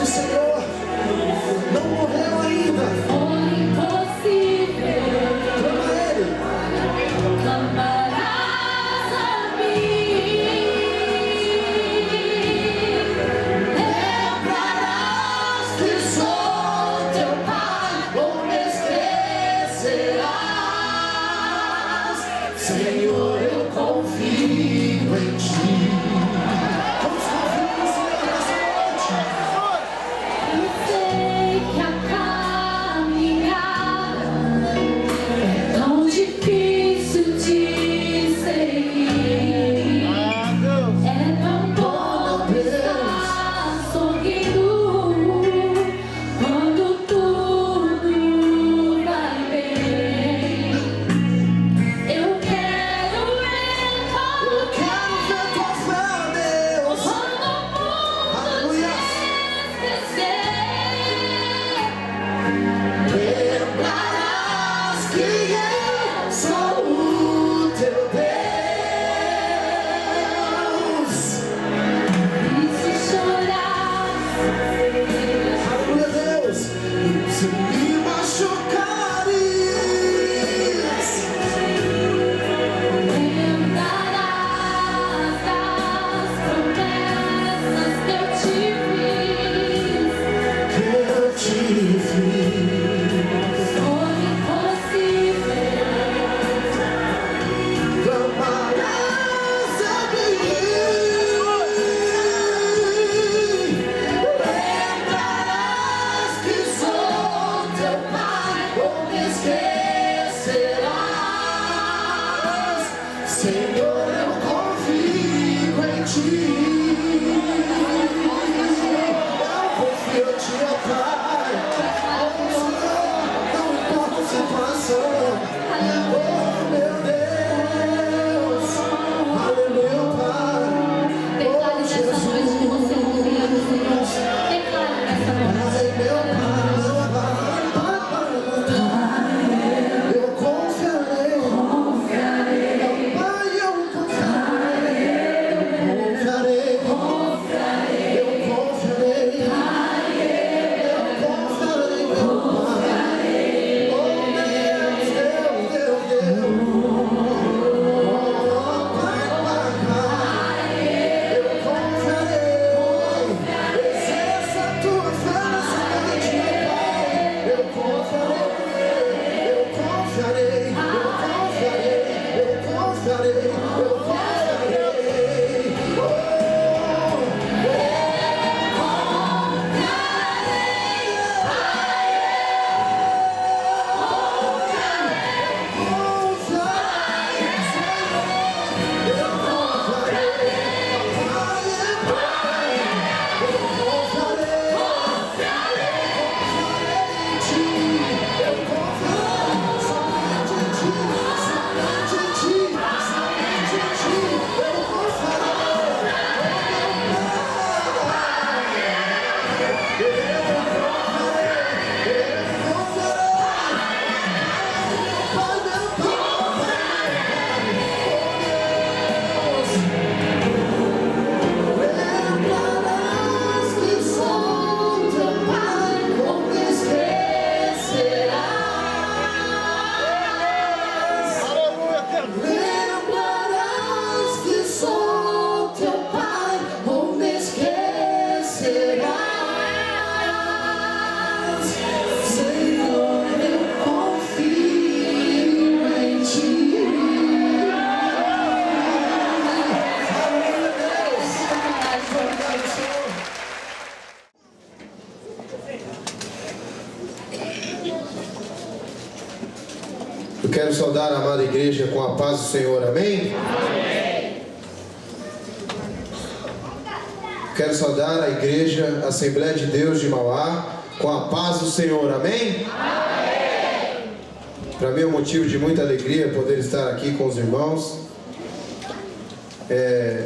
o Senhor não morreu ainda. Clama a Ele. Clamarás a mim, lembrarás que sou teu Pai, ou me esquecerás. Senhor, eu confio em ti. Vamos confiar no Senhor nessa noite. Eu sei que a caminhada é tão difícil de seguir. É tão bom estar sorrindo quando tudo vai bem. Eu quero Quero ver tua fé, Deus. quando o mundo Aleluia. lembrarás que eu Sou o teu Deus. e se chorar, Aleluia, Deus. Se me machucares, lembrarás das promessas que eu te fiz. que eu te fiz. Foi impossível. Clamarás a mim. Lembrarás que sou teu Pai, ou me esquecerás. Senhor, eu confio em ti. Eu confio em ti, ó Pai. Não importa a situação. Oh, meu Deus. Aleluia, Pai. Declare nessa noite que você confia no Senhor. Declare nessa noite. Ai, meu Pai. Eu confiarei. Pai, eu confiarei. Eu confiarei. Eu confiarei. Eu confiarei, meu Pai. Oh, Deus, Deus, Deus, Deus. Oh, Pai, Pai, Pai. Eu confiarei. Exerça a tua fé nessa noite, meu Pai. Eu confiarei. Eu confiarei. Eu confiarei. Eu confiarei. Eu confiarei. Oh, lembrarás que sou teu Pai, ou me esquecerás. Lembrarás que sou teu Pai, ou me esquecerás. Senhor, eu confio em ti. Aleluia, Deus. Obrigado, Senhor. Eu quero saudar a amada igreja com a paz do Senhor, amém? Quero saudar a igreja Assembleia de Deus de Mauá com a paz do Senhor, amém? Para mim é um motivo de muita alegria poder estar aqui com os irmãos.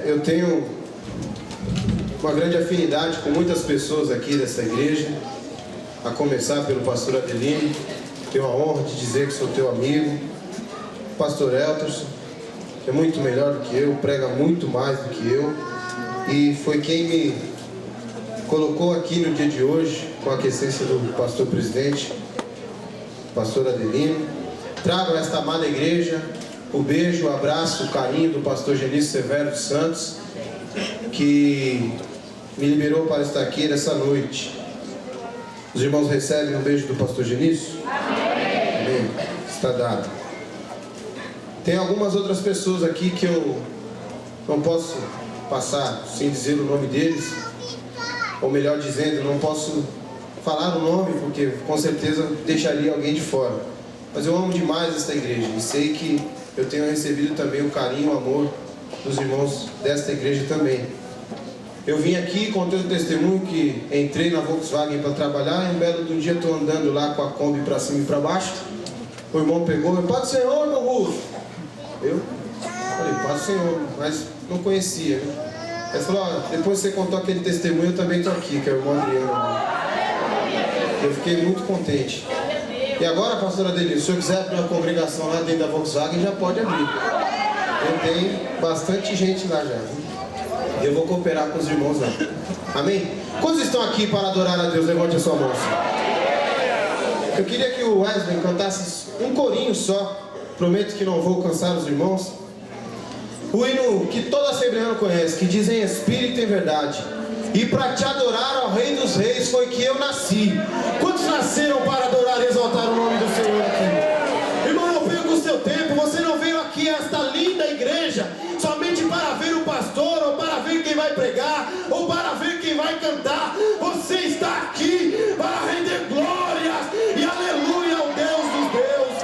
Eu tenho uma grande afinidade com muitas pessoas aqui dessa igreja, a começar pelo pastor Adelino. Tenho a honra de dizer que sou teu amigo. Pastor Elterson é muito melhor do que eu, prega muito mais do que eu, e foi quem colocou aqui no dia de hoje, com a aquecência do pastor presidente, pastor Adelino. Trago a esta amada igreja o beijo, o abraço, o carinho do pastor Genício Severo dos Santos, que me liberou para estar aqui nessa noite. Os irmãos recebem um beijo do pastor Genício? Amém. Está dado. Tem algumas outras pessoas aqui que eu não posso passar sem dizer o nome deles, ou melhor dizendo, não posso falar o nome porque com certeza deixaria alguém de fora. Mas eu amo demais esta igreja e sei que eu tenho recebido também o carinho, o amor dos irmãos desta igreja também. Eu vim aqui contando o testemunho que entrei na Volkswagen para trabalhar e um belo de um dia estou andando lá com a Kombi para cima e para baixo. O irmão pegou, Pai do Senhor, meu Russo. Eu falei, Pai do Senhor, mas não conhecia, né? Ele falou, depois que você contou aquele testemunho, eu também estou aqui, que é o irmão Adriano. Eu fiquei muito contente. E agora, pastora Adelino, se o senhor quiser abrir uma congregação lá dentro da Volkswagen, já pode abrir. Eu tenho bastante gente lá já. Eu vou cooperar com os irmãos lá. Amém? Quantos estão aqui para adorar a Deus? Levante a sua mão. Eu queria que o Wesley cantasse um corinho só. Prometo que não vou cansar os irmãos. O hino que todo assembleano conhece, que diz em espírito e em verdade: e para te adorar, ó Rei dos Reis, foi que eu nasci. Quantos nasceram para adorar e exaltar o nome do Senhor aqui? Irmão, não perca o seu tempo. Você não veio aqui a esta linda igreja somente para ver o pastor, ou para ver quem vai pregar, ou para ver quem vai cantar. Você está aqui para render glórias e aleluia ao Deus dos deuses.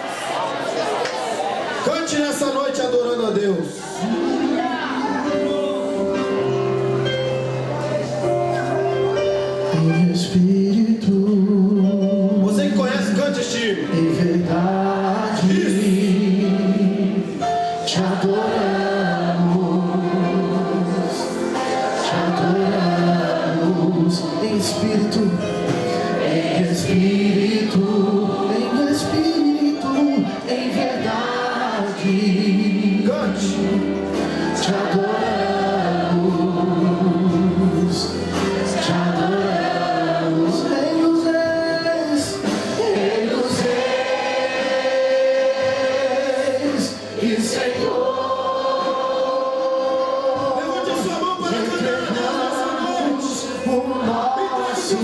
Cante nessa noite adorando a Deus. Espírito, você que conhece, cante este hino. em verdade, te adoramos, em espírito, em espírito, em verdade, Cante. te adoramos, te adoramos, Rei dos Reis, e Senhor. Levante a sua mão para cantar a Deus nessa noite. O nosso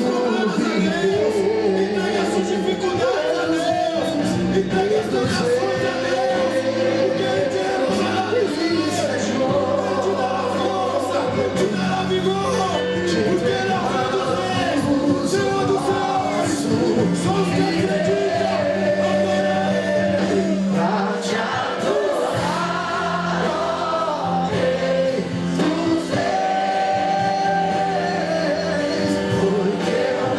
viver, Entregue as suas dificuldades a Deus. Entregue as tuas ações a Deus. Porque Ele te renovará a vida. Ele te dará força. Te dará vigor. Porque Ele é o Rei dos Reis, Senhor dos Senhores. Só os que acreditam. pra te adorar, ó Rei dos Reis, porque eu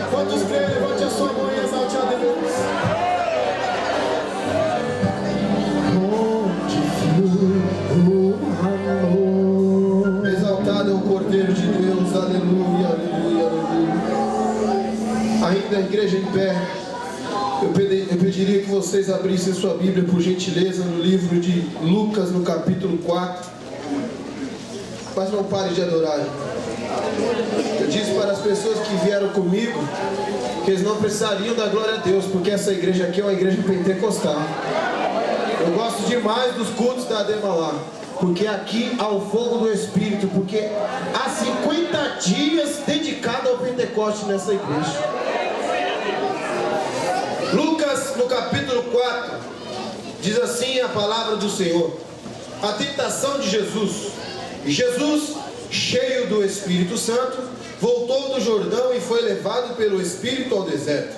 Quantos creem? Levante a sua mão e exalte a Deus. Exaltado é o Cordeiro de Deus, aleluia, aleluia, aleluia. Ainda a igreja em pé, eu pediria que vocês abrissem sua Bíblia, por gentileza, no livro de Lucas, no capítulo 4. Mas não pare de adorar. Eu disse para as pessoas que vieram comigo que eles não precisariam da glória a Deus, porque essa igreja aqui é uma igreja pentecostal. Eu gosto demais dos cultos da Ademalá, porque aqui há o fogo do Espírito, porque há 50 dias dedicados ao Pentecoste nessa igreja. Lucas, no capítulo 4, diz assim a palavra do Senhor: a tentação de Jesus. Jesus, cheio do Espírito Santo, voltou do Jordão e foi levado pelo Espírito ao deserto.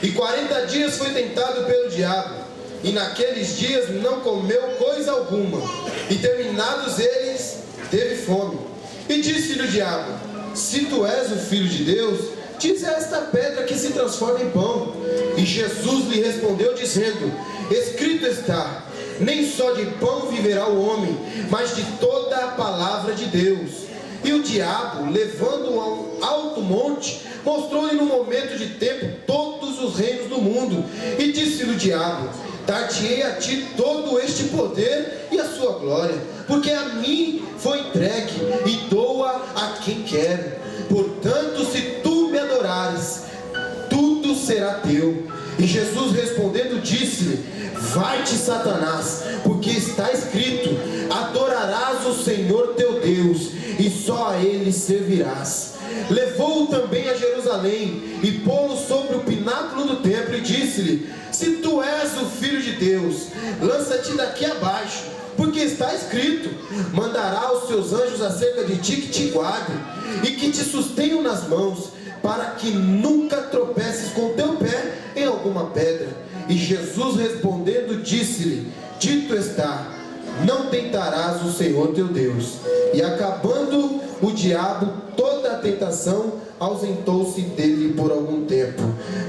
E 40 dias foi tentado pelo diabo, e naqueles dias não comeu coisa alguma, e terminados eles, teve fome. E disse-lhe o diabo: se tu és o Filho de Deus, diz a esta pedra que se transforma em pão. E Jesus lhe respondeu dizendo: escrito está, nem só de pão viverá o homem, mas de toda a palavra de Deus. E o diabo, levando-o a um alto monte, mostrou-lhe no momento de tempo todos os reinos do mundo. E disse-lhe o diabo: dar-te-ei a ti todo este poder e a sua glória, porque a mim foi entregue, e dou-a a quem quero. Portanto, se tu me adorares, tudo será teu. E Jesus respondendo disse-lhe: vai-te, Satanás, porque está escrito: adorarás o Senhor teu Deus, e só a Ele servirás. Levou-o também a Jerusalém, e pô-lo sobre o pináculo do templo, e disse-lhe: se tu és o Filho de Deus, lança-te daqui abaixo, porque está escrito: mandará os seus anjos acerca de ti, que te guardem, e que te sustenham nas mãos, para que nunca tropeces com teu pé em alguma pedra. E Jesus respondendo disse-lhe: dito está, não tentarás o Senhor teu Deus. E acabando o diabo toda a tentação, ausentou-se dele por algum tempo.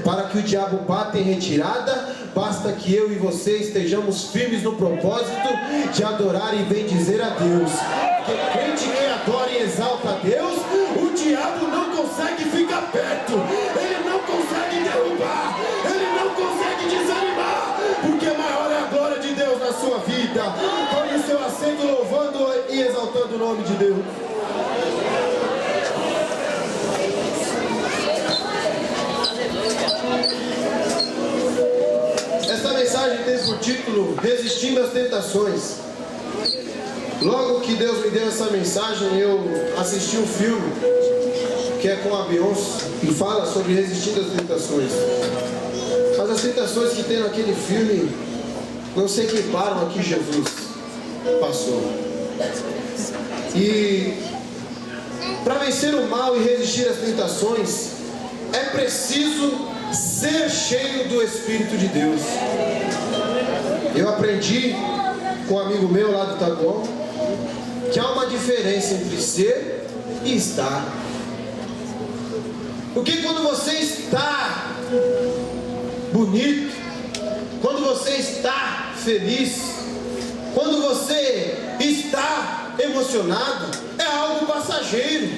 Para que o diabo bata em retirada, basta que eu e você estejamos firmes no propósito de adorar e bendizer a Deus. Porque crente que adora e exalta a Deus, o diabo não consegue ficar perto, ele não consegue derrubar, ele não consegue desanimar, porque maior é a glória de Deus na sua vida. Tome o seu assento louvando e exaltando o nome de Deus. Esta mensagem tem por título Resistindo às Tentações. Logo que Deus me deu essa mensagem, eu assisti um filme que é com a Beyoncé e fala sobre resistindo às tentações. Mas as tentações que tem naquele filme não se equiparam ao que Jesus passou. E para vencer o mal e resistir às tentações, é preciso ser cheio do Espírito de Deus. Eu aprendi com um amigo meu lá do Taboão que há uma diferença entre ser e estar. Porque quando você está bonito, quando você está feliz, quando você está emocionado, é algo passageiro,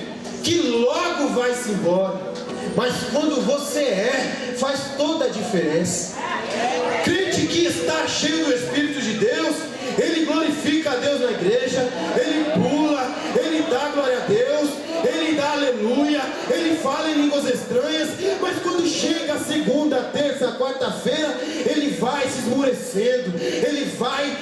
que logo vai-se embora. Mas quando você faz toda a diferença. Crente que está cheio do Espírito de Deus, ele glorifica a Deus na igreja, ele pula, ele dá glória a Deus, ele dá aleluia, ele fala em línguas estranhas. Mas quando chega a segunda, terça, quarta-feira, ele vai se esmorecendo, ele vai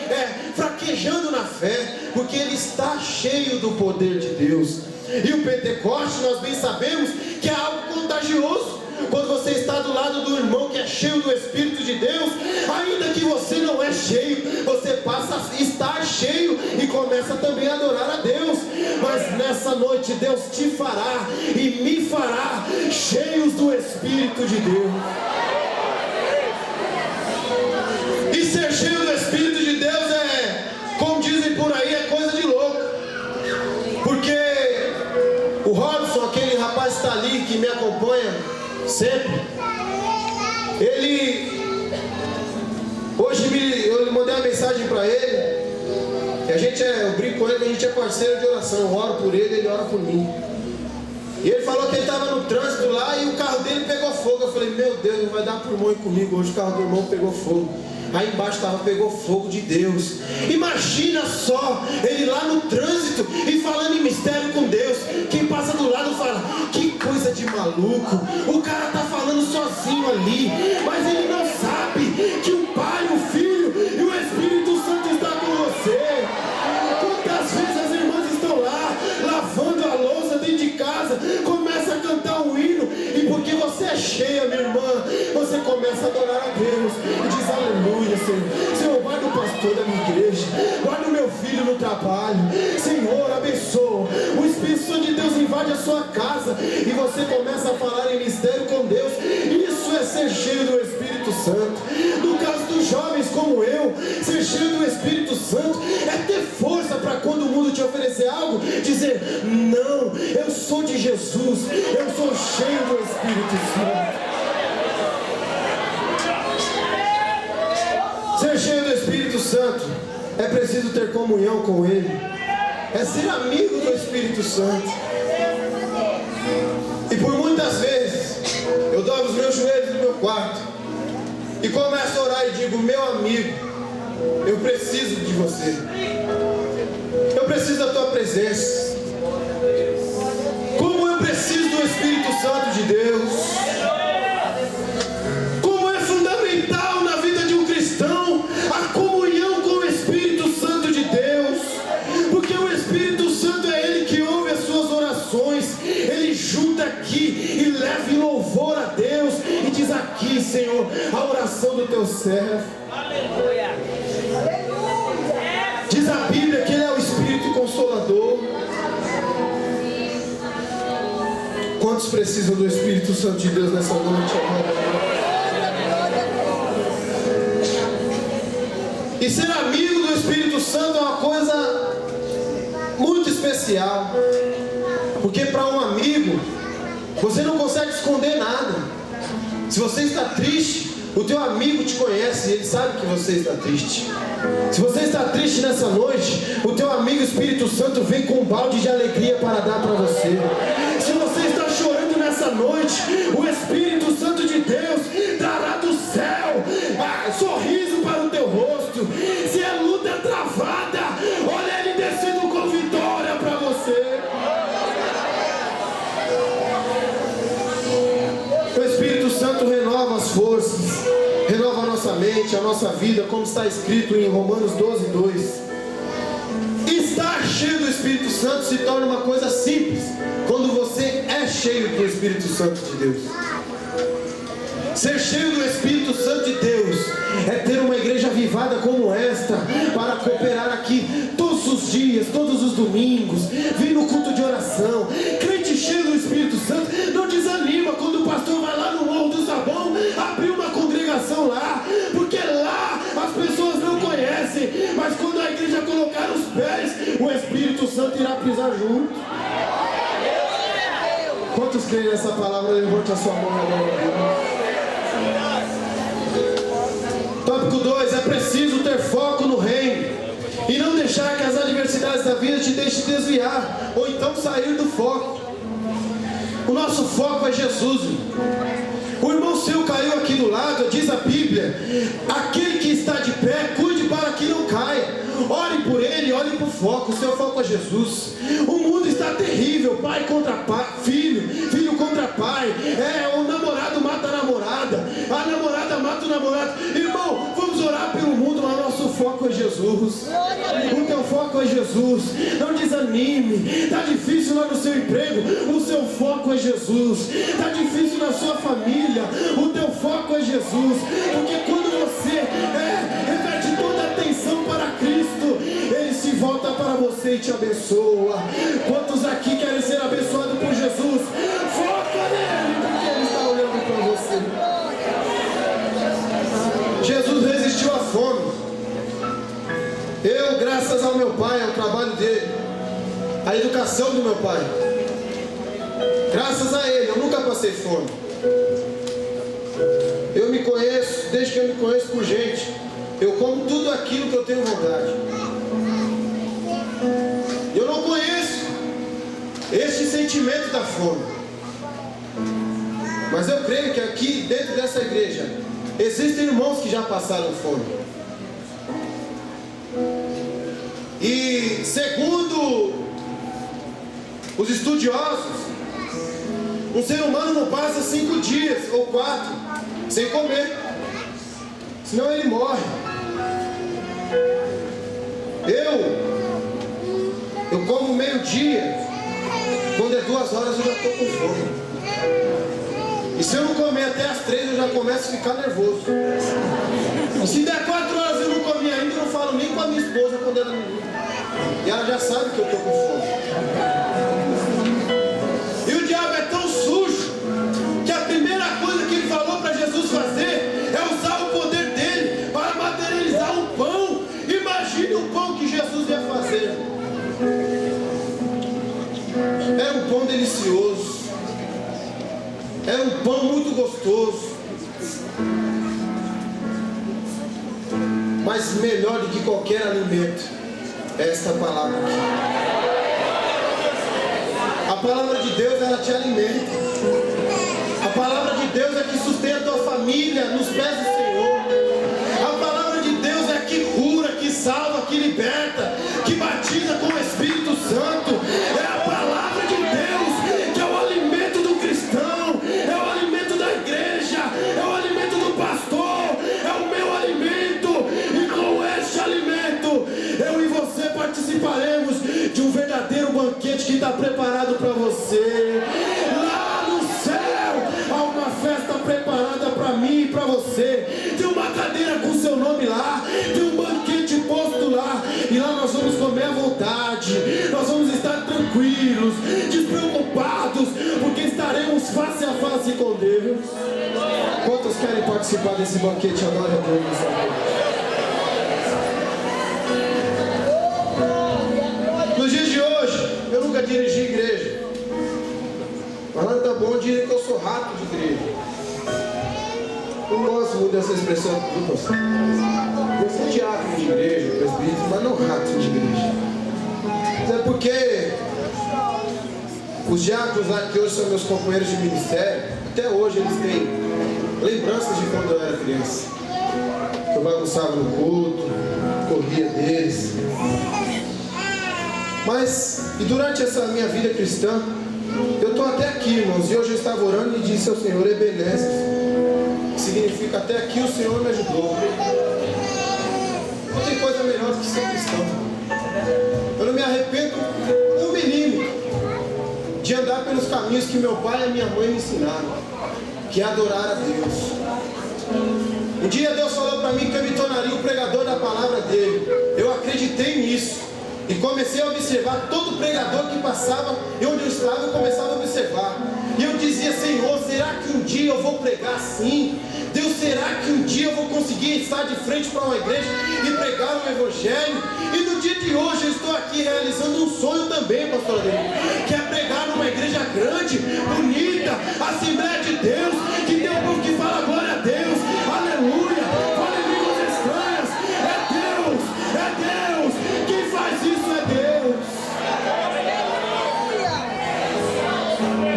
fraquejando na fé, porque ele está cheio do poder de Deus. E o Pentecoste, nós bem sabemos que é algo contagioso. Quando você está do lado do irmão que é cheio do Espírito de Deus, ainda que você não é cheio, você passa a estar cheio e começa também a adorar a Deus. Mas nessa noite Deus te fará e me fará cheios do Espírito de Deus. E ser cheio do Espírito de Deus como dizem por aí, é coisa de louco. Porque o Robson, aquele rapaz que está ali, que me acompanha, Sempre. Hoje eu mandei uma mensagem para ele. E eu brinco com ele que a gente é parceiro de oração. Eu oro por ele, ele ora por mim. E ele falou que ele estava no trânsito lá e o carro dele pegou fogo. Eu falei, meu Deus, não vai dar por mão comigo. Hoje o carro do irmão pegou fogo. Aí embaixo pegou fogo de Deus. Imagina só, ele lá no trânsito e falando em mistério com Deus. Quem passa do lado fala, que coisa de maluco. O cara está falando sozinho ali. Mas ele não sabe que o Pai, o Filho e o Espírito Santo está com você. Quantas vezes as irmãs estão lá, lavando a louça dentro de casa, começa a cantar um hino, e porque você é cheia, minha irmã, você começa a adorar a Deus, e diz aleluia, Senhor. Senhor, guarda o pastor da minha igreja, guarda o meu filho no trabalho, Senhor, abençoa. O Espírito Santo de Deus invade a sua casa, e você começa a falar em mistério com Deus. Isso é ser cheio do Espírito Santo. No caso dos jovens como eu, ser cheio do Espírito Santo é ter força para quando o mundo te oferecer algo, dizer, não, eu sou de Jesus, eu sou cheio do Espírito Santo. Ser cheio do Espírito Santo é preciso ter comunhão com Ele, é ser amigo do Espírito Santo. E por muitas vezes eu dobro os meus joelhos no meu quarto e começo a orar e digo, meu amigo, eu preciso de você, eu preciso da tua presença. Como eu preciso do Espírito Santo de Deus. Como é fundamental na vida de um cristão a comunhão com o Espírito Santo de Deus. Porque o Espírito Santo é Ele que ouve as suas orações. Ele junta aqui e leva em louvor a Deus e diz aqui, Senhor, a oração do teu servo. Aleluia. Diz a Bíblia que Ele é o Espírito Consolador. Quantos precisam do Espírito Santo de Deus nessa noite, amado? E ser amigo do Espírito Santo é uma coisa muito especial. Porque para um amigo, você não consegue esconder nada. Se você está triste, o teu amigo te conhece e ele sabe que você está triste. Se você está triste nessa noite, o teu amigo Espírito Santo vem com um balde de alegria para dar para você. Se você está chorando nessa noite, o Espírito Santo de Deus trará do céu sorriso para o teu rosto. Se a luta é travada, olha Ele descendo com vitória para você. O Espírito Santo renova as forças, renova a nossa mente, a nossa vida, como está escrito em Romanos 12:2. Estar cheio do Espírito Santo se torna uma coisa simples quando você é cheio do Espírito Santo de Deus. Ser cheio do Espírito Santo de Deus é ter uma igreja avivada como esta, para cooperar aqui todos os dias, todos os domingos, vir no culto de oração. Crente cheio do Espírito Santo não desanima quando o pastor vai lá no Morro do Sabão abrir uma congregação lá, porque lá as pessoas não conhecem, mas quando a igreja colocar os pés, o Espírito Santo irá pisar junto. Quantos creem nessa palavra? Levante a sua mão agora. Tópico 2, é preciso ter foco no reino e não deixar que as adversidades da vida te deixem desviar ou então sair do foco. O nosso foco é Jesus. O irmão seu caiu aqui do lado, diz a Bíblia, aquele que está de pé, cuide para que não caia. Ore por ele, olhe para o foco, o seu foco é Jesus. O mundo está terrível, pai contra pai, filho contra pai, o namorado mata a namorada mata o namorado. Irmão, vamos orar pelo mundo, mas nosso foco é Jesus. O teu foco é Jesus. Não desanime. Está difícil lá no seu emprego, o seu foco é Jesus. Está difícil na sua família, o teu foco é Jesus. Porque quando você reverte toda a atenção para Cristo, Ele se volta para você e te abençoa. Quantos aqui querem ser abençoados por Jesus? Foca nele, porque Ele está olhando para você. Jesus resistiu à fome. Eu, graças ao meu pai, ao trabalho dele, à educação do meu pai, graças a ele, eu nunca passei fome. Eu me conheço, desde que eu me conheço por gente, eu como tudo aquilo que eu tenho vontade. Eu não conheço este sentimento da fome. Mas eu creio que aqui dentro dessa igreja existem irmãos que já passaram fome. E segundo os estudiosos, um ser humano não passa 5 dias ou 4 sem comer, senão ele morre. Eu como meio-dia, quando é 2 horas eu já estou com fome. E se eu não comer até as 3 eu já começo a ficar nervoso. E se der 4 horas eu não comi ainda, eu não falo nem com a minha esposa quando ela me liga. E ela já sabe que eu estou com fome. E o diabo é tão sujo que a primeira coisa que ele falou para Jesus fazer é usar o poder dele para materializar um pão. Imagine o pão que Jesus ia fazer. Era um pão delicioso. Era um pão muito gostoso. Mas melhor do que qualquer alimento é esta palavra aqui. A palavra de Deus, ela te alimenta. A palavra de Deus é que sustenta a tua família nos pés do Senhor. A palavra de Deus é que cura, que salva, que liberta, que batiza com o Espírito Santo. É a palavra de Deus que é o alimento do cristão, é o alimento da igreja, é o alimento do pastor, é o meu alimento. E com este alimento, eu e você participaremos de um verdadeiro banquete que está preparado para você. Lá no céu há uma festa preparada para mim e para você. Tem uma cadeira com seu nome lá, tem um banquete posto lá, e lá nós vamos comer à vontade. Nós vamos estar tranquilos, despreocupados, porque estaremos face a face com Deus. Quantos querem participar desse banquete agora, Deus? Nos dias de hoje, eu nunca dirigi igreja. Mas lá tá bom dizer que eu sou rato de igreja. Eu não gosto muito dessa expressão. Eu sou diácono de igreja, presbítero, mas não rato de igreja. Mas é porque os diáconos lá que hoje são meus companheiros de ministério, até hoje eles têm lembranças de quando eu era criança. Eu bagunçava no culto, corria deles. Mas, e durante essa minha vida cristã, eu estou até aqui, irmãos, e hoje eu estava orando e disse ao Senhor, Ebenezer, que significa até aqui o Senhor me ajudou. Não tem coisa melhor do que ser cristão. Eu não me arrependo um milímetro de andar pelos caminhos que meu pai e a minha mãe me ensinaram, que é adorar a Deus. Um dia Deus falou para mim que eu me tornaria o pregador da palavra dele. Eu acreditei nisso. E comecei a observar todo pregador que passava e onde eu estava, eu começava a observar. E eu dizia, Senhor, será que um dia eu vou pregar assim? Deus, será que um dia eu vou conseguir estar de frente para uma igreja e pregar o Evangelho? E no dia de hoje eu estou aqui realizando um sonho também, pastor Ademir, que é pregar numa igreja grande, bonita, Assembleia de Deus, que tem um povo que fala glória a Deus, aleluia, fala em línguas estranhas. É Deus, é Deus, quem faz isso é Deus.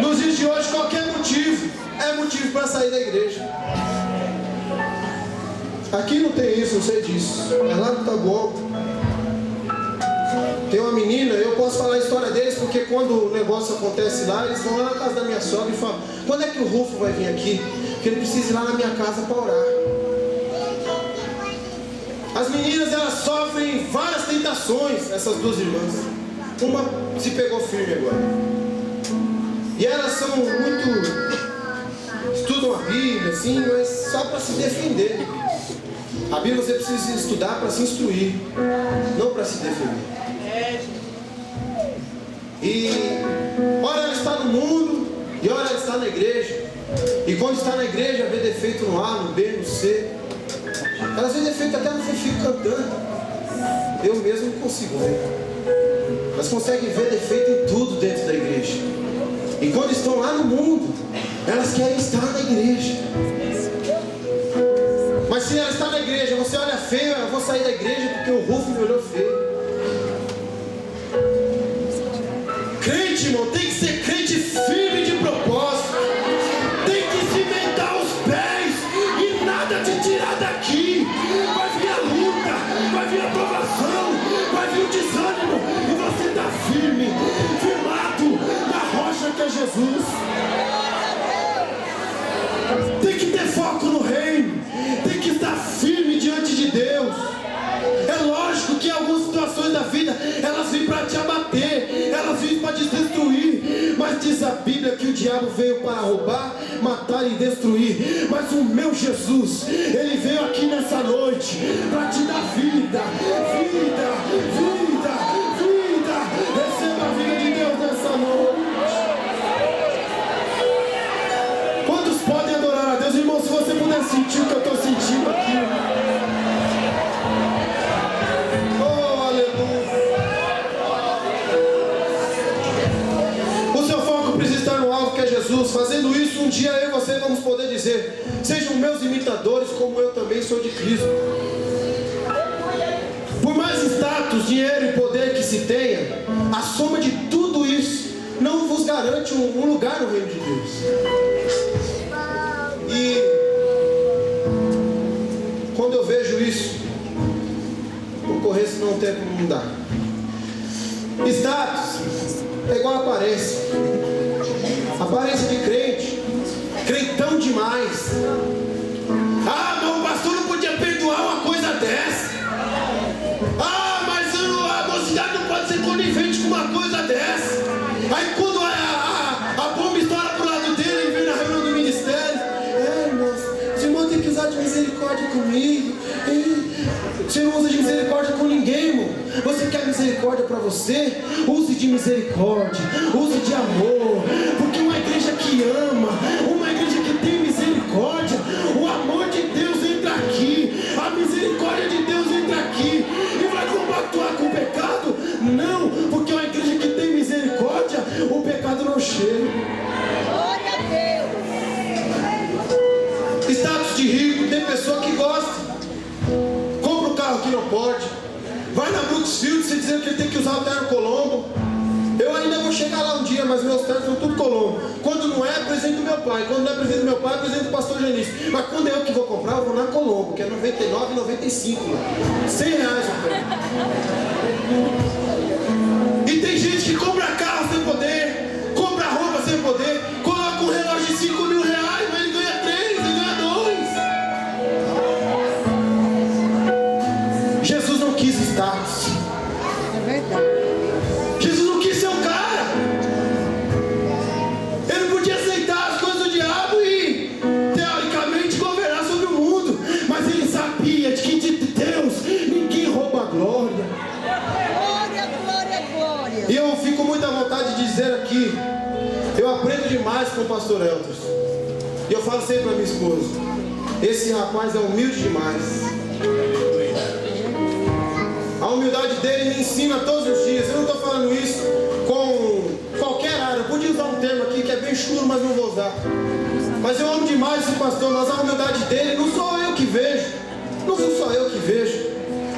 Nos dias de hoje, qualquer motivo é motivo para sair da igreja. Aqui não tem isso, eu sei disso. Mas lá no Taboão tem uma menina, eu posso falar a história deles, porque quando o negócio acontece lá, eles vão lá na casa da minha sogra e falam, quando é que o Rufo vai vir aqui? Porque ele precisa ir lá na minha casa para orar. As meninas, elas sofrem várias tentações, essas duas irmãs. Uma se pegou firme agora. E elas são muito... estudam a Bíblia, assim, mas só para se defender. A Bíblia você precisa estudar para se instruir, não para se defender. E ora ela está no mundo, e ora ela está na igreja. E quando está na igreja, vê defeito no A, no B, no C. Elas vê defeito até no fico cantando. Eu mesmo não consigo ver. Elas conseguem ver defeito em tudo dentro da igreja. E quando estão lá no mundo, Elas querem estar na igreja. Mas se ela está na igreja, você olha feio, eu vou sair da igreja porque o Rufo me olhou feio. Crente, irmão, tem que ser crente firme de propósito. Tem que cimentar os pés e nada te tirar daqui. Vai vir a luta, vai vir a provação, vai vir o desânimo. E você está firme, firmado na rocha que é Jesus. Tem que ter foco no reino. Tem que estar firme diante de Deus. É lógico que algumas situações da vida elas vêm para te abater, elas vêm para te destruir. Mas diz a Bíblia que o diabo veio para roubar, matar e destruir. Mas o meu Jesus, ele veio aqui nessa noite para te dar vida, vida, vida, vida. Receba a vida de Deus nessa noite. Quantos podem adorar a Deus, irmão? Se você puder sentir o que eu estou sentindo aqui. Jesus, fazendo isso, um dia eu e você vamos poder dizer: sejam meus imitadores, como eu também sou de Cristo. Por mais status, dinheiro e poder que se tenha, a soma de tudo isso não vos garante um lugar no reino de Deus. E quando eu vejo isso, vou correr senão o tempo não dá. Status é igual a aparência. Aparência de crente, crentão demais. Ah, mas o pastor não podia perdoar uma coisa dessa. Ah, mas a mocidade não pode ser conivente com uma coisa dessa. Aí quando a bomba estoura pro lado dele e vem na reunião do ministério: irmãos, os irmãos têm que usar de misericórdia comigo. Você não usa de misericórdia com ninguém, irmão. Você quer misericórdia para você? Use de misericórdia, use de amor. Porque uma igreja que ama, uma igreja que tem misericórdia, o amor de Deus entra aqui, a misericórdia de Deus entra aqui. E vai compactuar com o pecado? Não, porque uma igreja que tem misericórdia, o pecado não chega. Glória a Deus. Status de rico, tem pessoa que gosta. Compra um carro que não pode. Vai na Brooksfield, você dizendo que ele tem que usar o terno Colombo. Eu ainda vou chegar lá um dia, mas meus ternos são tudo Colombo. Quando não é, presente do meu pai. Quando não é presente do meu pai, presente do pastor Genício. Mas quando é eu que vou comprar, eu vou na Colombo, que é R$ 99,95 lá. R$100 o prêmio. E tem gente que compra carro sem poder, compra roupa sem poder, coloca um relógio de R$5 mil, mas ele ganha 3, ele ganha 2. Jesus não quis status. É verdade. Jesus não quis ser um cara. Ele não podia aceitar as coisas do diabo e, teoricamente, governar sobre o mundo. Mas ele sabia de que de Deus ninguém rouba a glória. Glória, glória, glória. E eu fico muito à vontade de dizer aqui: eu aprendo demais com o pastor Elton. E eu falo sempre para minha esposa: esse rapaz é humilde demais. A humildade dele me ensina todos os dias. Eu não estou falando isso com qualquer área. Eu podia usar um termo aqui que é bem chulo, mas não vou usar. Mas eu amo demais esse pastor. Mas a humildade dele não sou eu que vejo. Não sou só eu que vejo.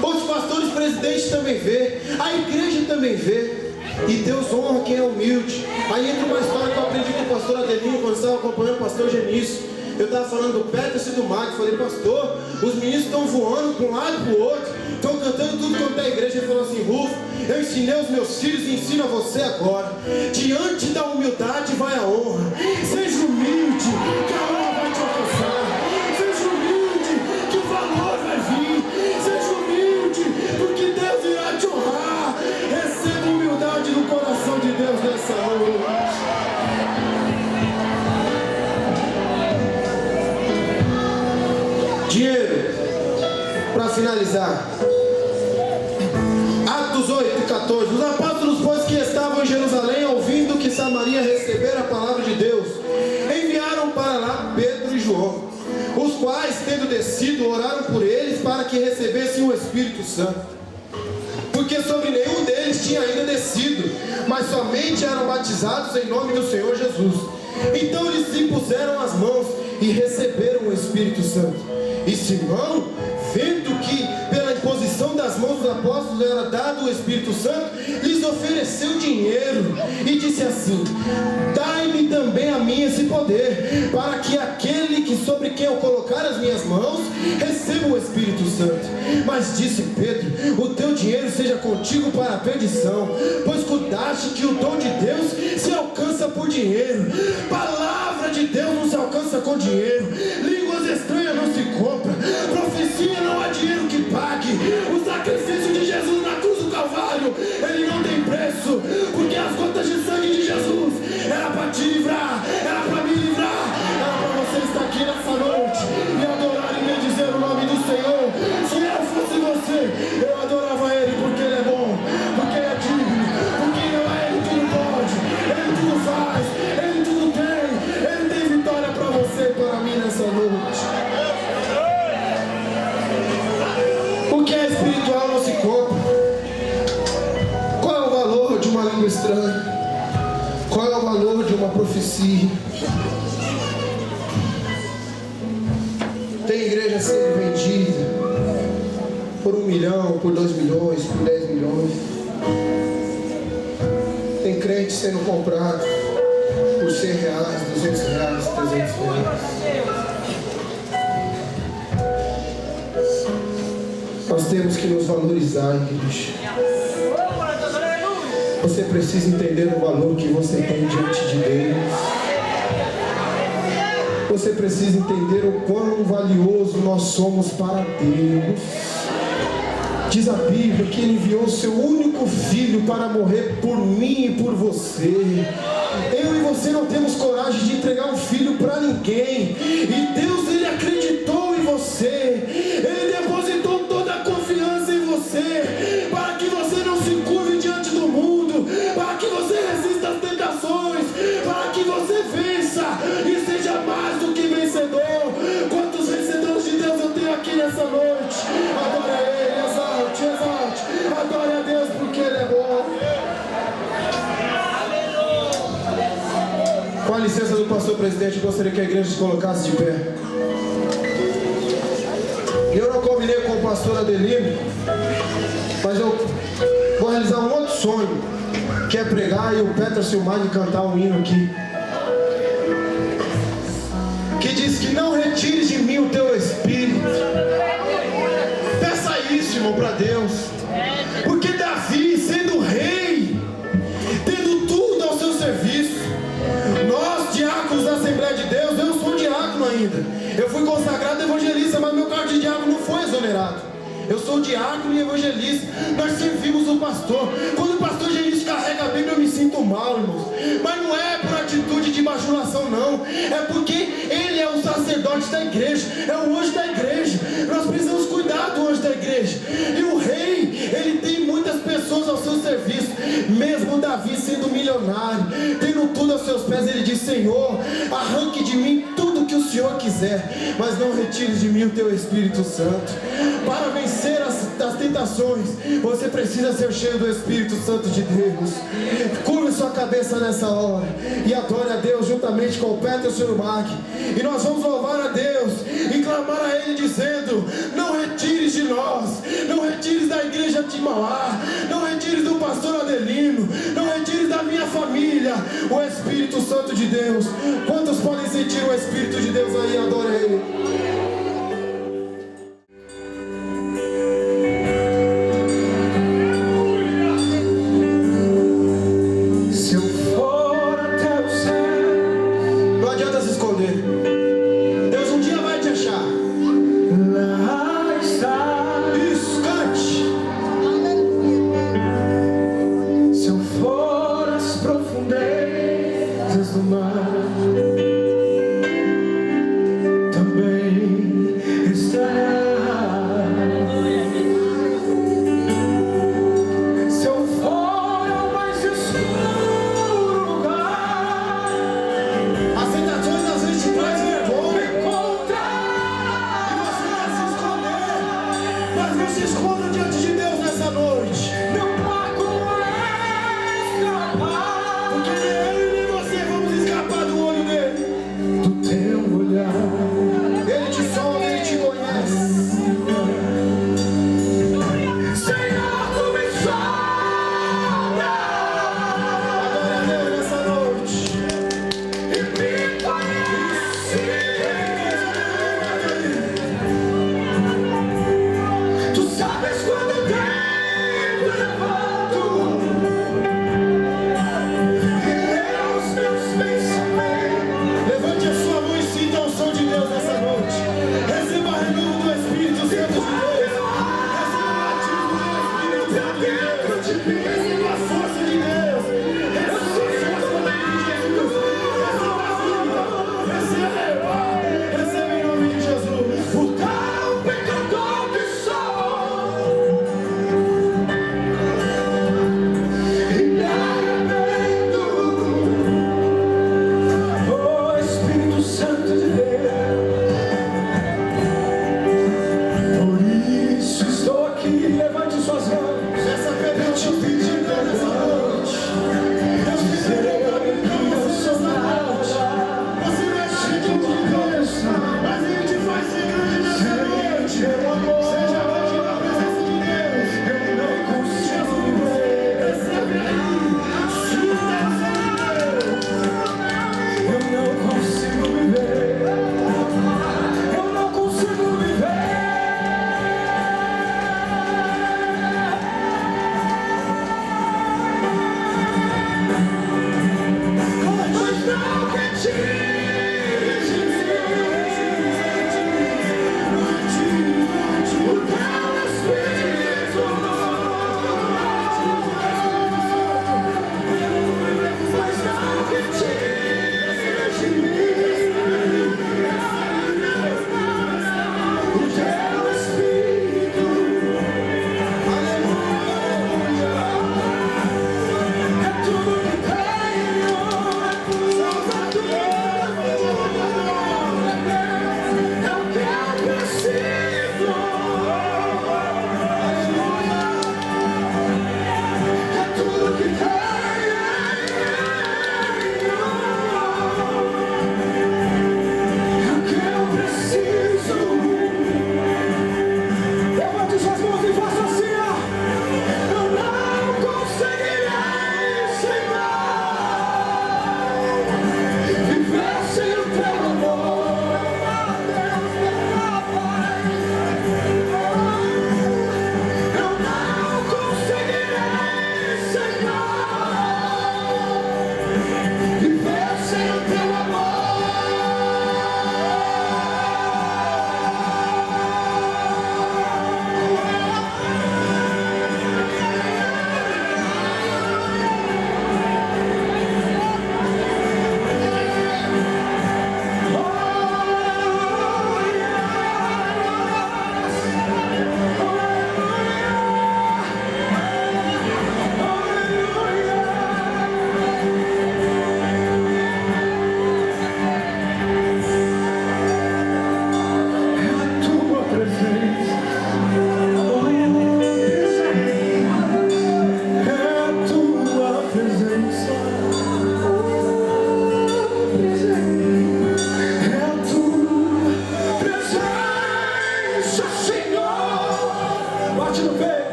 Outros pastores presidentes também vê. A igreja também vê. E Deus honra quem é humilde. Aí entra uma história que eu aprendi com o pastor Adelino quando estava acompanhando o pastor Genício. Eu estava falando do Peterson e do Marcos. Falei: pastor, os meninos estão voando para um lado e para o outro, estão cantando tudo quanto é a igreja. Ele falou assim: Rufo, eu ensinei os meus filhos e ensino a você agora. Diante da humildade vai a honra. Seja humilde, que a honra vai te alcançar. Seja humilde, que o valor vai vir. Seja humilde, porque Deus irá te honrar. Receba humildade no coração de Deus nessa noite. Dinheiro, para finalizar. Atos 8:14. Os apóstolos, pois, que estavam em Jerusalém, ouvindo que Samaria recebera a palavra de Deus, enviaram para lá Pedro e João, os quais, tendo descido, oraram por eles para que recebessem o Espírito Santo, porque sobre nenhum deles tinha ainda descido, mas somente eram batizados em nome do Senhor Jesus. Então eles se impuseram as mãos e receberam o Espírito Santo. E Simão, vendo que pela imposição das mãos dos apóstolos era dado o Espírito Santo, lhes ofereceu dinheiro e disse assim: dai-me também a mim esse poder, para que aquele que sobre quem eu colocar as minhas mãos receba o Espírito Santo. Mas disse Pedro: o teu dinheiro seja contigo para a perdição, pois cuidaste que o dom de Deus se alcança por dinheiro. Palavra de Deus não se alcança com dinheiro, línguas estranhas não se compra, profecia não há dinheiro que pague. O sacrifício de Jesus na cruz do Calvário, ele não tem preço, porque as gotas de sangue de Jesus era para te livrar, era para me livrar, era para você estar aqui nessa noite e adorar e bendizer o nome do Senhor. Se eu fosse você, eu adorava Ele, porque Ele é bom, porque Ele é digno, porque Ele tudo pode, Ele tudo faz, Ele tudo tem, Ele tem vitória para você e para mim nessa noite. O que é espiritual não se compra. Qual é o valor de uma língua estranha? Qual é o valor de uma profecia? Tem igreja sendo vendida por 1 milhão, por 2 milhões, por 10 milhões. Tem crente sendo comprado por 100 reais, 200 reais, 300 reais. Nós temos que nos valorizar, igreja. Você precisa entender o valor que você tem diante de Deus. Você precisa entender o quão valioso nós somos para Deus. Diz a Bíblia que Ele enviou o seu único filho para morrer por mim e por você. Eu e você não temos coragem de entregar um filho para ninguém. E Deus, Ele acreditou em você. Ele depositou toda a confiança em você, para que você não se curve diante do mundo, para que você resista às tentações, para que você vença e seja mais do que vencedor. Quantos vencedores de Deus eu tenho aqui nessa noite? Adore a Ele, exalte, exalte. Adore a Deus porque Ele é bom. Com a licença do pastor presidente, eu gostaria que a igreja se colocasse de pé. Eu não combinei com o pastor Adelino, mas eu vou realizar um outro sonho, que é pregar e o Petra Silmar cantar um hino aqui, que diz que não retires de mim o teu espírito. Peça isso, irmão, para Deus, porque Davi, sendo rei, tendo tudo ao seu serviço, nós diáconos da Assembleia de Deus, eu sou diácono ainda, eu fui consagrado evangelista, mas meu cargo de diácono não foi exonerado. Eu sou diácono e evangelista. Nós servimos o pastor. Quando o pastor Genis carrega a Bíblia, eu me sinto mal, irmãos. Mas não é por atitude de bajulação, não. É porque ele é o sacerdote da igreja, é o anjo da igreja. Nós precisamos cuidar do anjo da igreja. E o rei, ele tem muitas pessoas ao seu serviço. Mesmo Davi sendo milionário, tendo tudo aos seus pés, ele diz: Senhor, arranque de mim tudo que o Senhor quiser, mas não retire de mim o teu Espírito Santo. Para vencer as tentações, você precisa ser cheio do Espírito Santo de Deus. Curve sua cabeça nessa hora e adore a Deus juntamente com o Petra Silmar. E nós vamos louvar a Deus e clamar a Ele dizendo: não retires de nós, não retires da igreja de Mauá, não retires do pastor Adelino, não retires da minha família o Espírito Santo de Deus. Quantos podem sentir o Espírito de Deus aí agora?